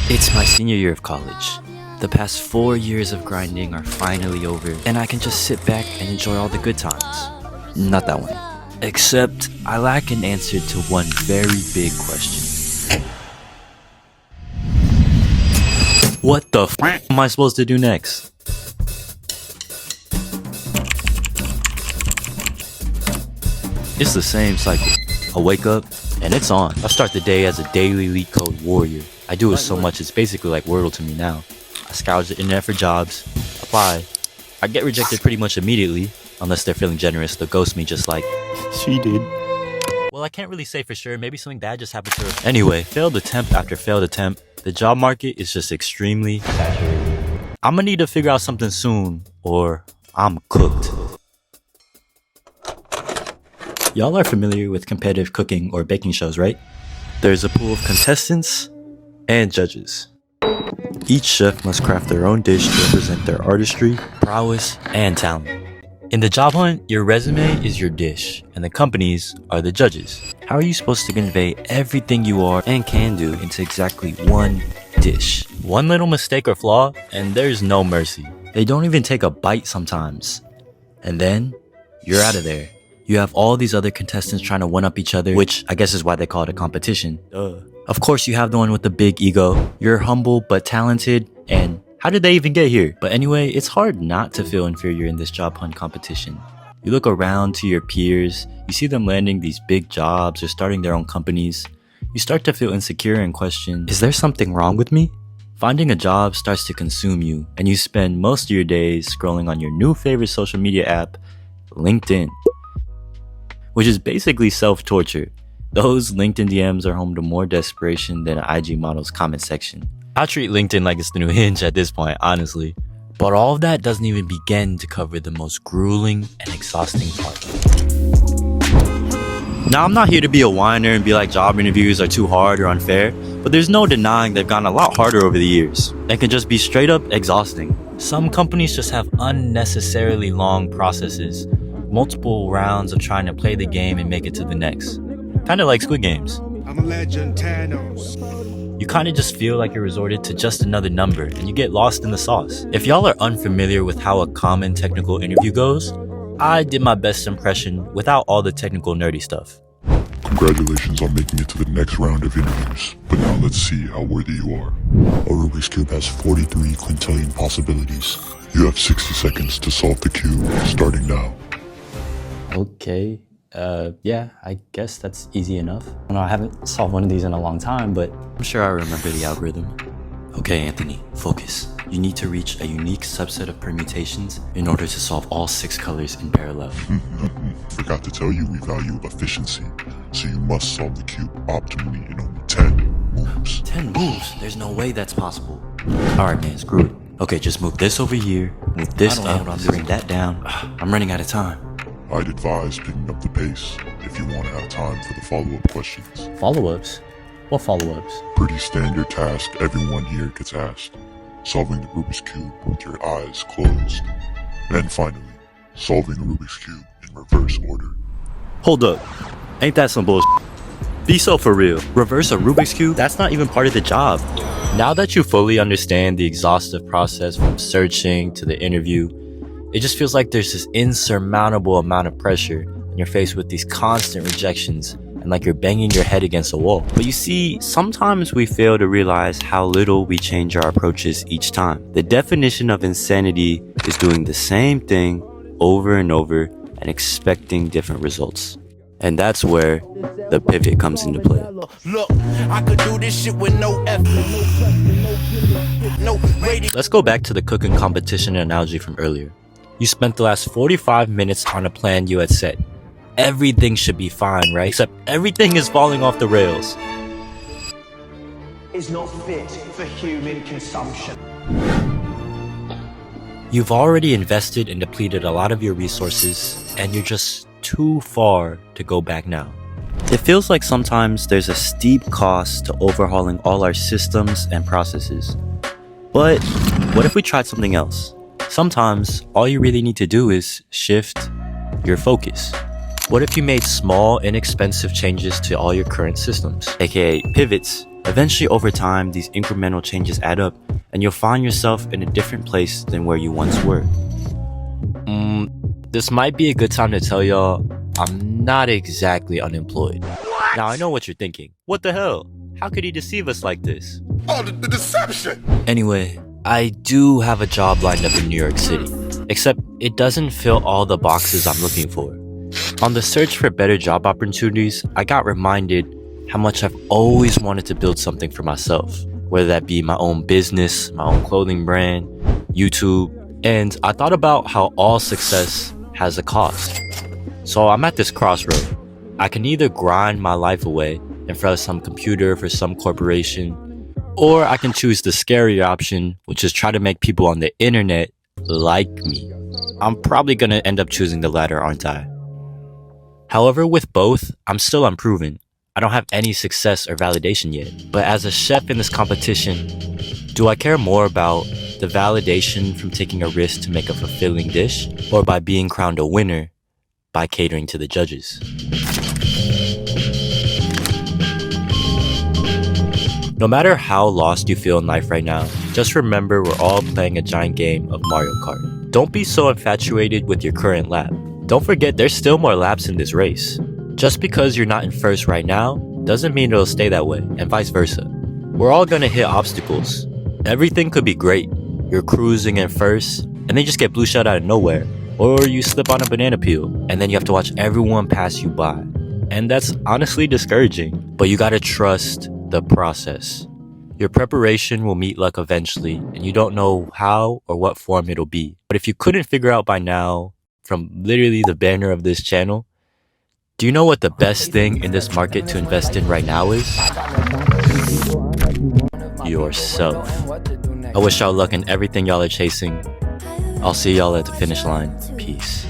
It's my senior year of college. The past 4 years of grinding are finally over, and I can just sit back and enjoy all the good times. Not that one. Except, I lack an answer to one very big question. What the f am I supposed to do next? It's the same cycle. I wake up, and it's on. I start the day as a daily leak code warrior. I do it so much it's basically like Wordle to me now. I scourge the internet for jobs, apply. I get rejected pretty much immediately, unless they're feeling generous. They'll ghost me just like she did. Well, I can't really say for sure. Maybe something bad just happened to her. Anyway, failed attempt after failed attempt. The job market is just extremely saturated. I'm gonna need to figure out something soon, or I'm cooked. Y'all are familiar with competitive cooking or baking shows, right? There's a pool of contestants and judges. Each chef must craft their own dish to represent their artistry, prowess, and talent. In the job hunt, your resume is your dish, and the companies are the judges. How are you supposed to convey everything you are and can do into exactly one dish? One little mistake or flaw, and there's no mercy. They don't even take a bite sometimes. And then, you're out of there. You have all these other contestants trying to one-up each other, which I guess is why they call it a competition. Of course, you have the one with the big ego. You're humble but talented, and how did they even get here? But anyway, it's hard not to feel inferior in this job hunt competition. You look around to your peers, you see them landing these big jobs or starting their own companies. You start to feel insecure and question, is there something wrong with me? Finding a job starts to consume you, and you spend most of your days scrolling on your new favorite social media app, LinkedIn, which is basically self-torture. Those LinkedIn DMs are home to more desperation than an IG model's comment section. I treat LinkedIn like it's the new Hinge at this point, honestly. But all of that doesn't even begin to cover the most grueling and exhausting part. Now, I'm not here to be a whiner and be like job interviews are too hard or unfair, but there's no denying they've gotten a lot harder over the years and can just be straight up exhausting. Some companies just have unnecessarily long processes, multiple rounds of trying to play the game and make it to the next. Kind of like Squid Games. I'm a legend, Thanos. You kind of just feel like you're resorted to just another number and you get lost in the sauce. If y'all are unfamiliar with how a common technical interview goes, I did my best impression without all the technical nerdy stuff. Congratulations on making it to the next round of interviews, but now let's see how worthy you are. A Rubik's Cube has 43 quintillion possibilities. You have 60 seconds to solve the cube, starting now. Okay. Yeah, I guess that's easy enough. I haven't solved one of these in a long time, but I'm sure I remember the algorithm. Okay, Anthony, focus. You need to reach a unique subset of permutations in order to solve all 6 colors in parallel. Forgot to tell you we value efficiency, so you must solve the cube optimally in only 10 moves. 10 moves? There's no way that's possible. Alright man, screw it. Okay, just move this over here, move this up, bring that down. I'm running out of time. I'd advise picking up the pace if you want to have time for the follow-up questions. Follow-ups? What follow-ups? Pretty standard task everyone here gets asked. Solving the Rubik's Cube with your eyes closed. And finally, solving the Rubik's Cube in reverse order. Hold up. Ain't that some bullshit? Be so for real. Reverse a Rubik's Cube? That's not even part of the job. Now that you fully understand the exhaustive process from searching to the interview, it just feels like there's this insurmountable amount of pressure and you're faced with these constant rejections and like you're banging your head against a wall. But you see, sometimes we fail to realize how little we change our approaches each time. The definition of insanity is doing the same thing over and over and expecting different results. And that's where the pivot comes into play. Look, I could do this shit with no effort. No radio. Let's go back to the cooking competition analogy from earlier. You spent the last 45 minutes on a plan you had set. Everything should be fine, right? Except everything is falling off the rails. Is not fit for human consumption. You've already invested and depleted a lot of your resources, and you're just too far to go back now. It feels like sometimes there's a steep cost to overhauling all our systems and processes. But what if we tried something else? Sometimes all you really need to do is shift your focus. What if you made small, inexpensive changes to all your current systems, aka pivots, Eventually, over time, these incremental changes add up, and you'll find yourself in a different place than where you once were. This might be a good time to tell y'all I'm not exactly unemployed. Now, I know what you're thinking. What the hell? How could he deceive us like this? Oh, the deception! Anyway, I do have a job lined up in New York City, except it doesn't fill all the boxes I'm looking for. On the search for better job opportunities, I got reminded how much I've always wanted to build something for myself, whether that be my own business, my own clothing brand, YouTube, and I thought about how all success has a cost. So I'm at this crossroad. I can either grind my life away in front of some computer for some corporation, or I can choose the scarier option, which is try to make people on the internet like me. I'm probably gonna end up choosing the latter, aren't I? However, with both, I'm still unproven. I don't have any success or validation yet. But as a chef in this competition, do I care more about the validation from taking a risk to make a fulfilling dish, or by being crowned a winner by catering to the judges? No matter how lost you feel in life right now, just remember we're all playing a giant game of Mario Kart. Don't be so infatuated with your current lap. Don't forget there's still more laps in this race. Just because you're not in first right now, doesn't mean it'll stay that way, and vice versa. We're all gonna hit obstacles. Everything could be great. You're cruising in first, and then just get blue shot out of nowhere. Or you slip on a banana peel, and then you have to watch everyone pass you by. And that's honestly discouraging, but you gotta trust the process. Your preparation will meet luck eventually, and you don't know how or what form it'll be. But if you couldn't figure out by now, from literally the banner of this channel, do you know what the best thing in this market to invest in right now is? Yourself. I wish y'all luck in everything y'all are chasing. I'll see y'all at the finish line. Peace.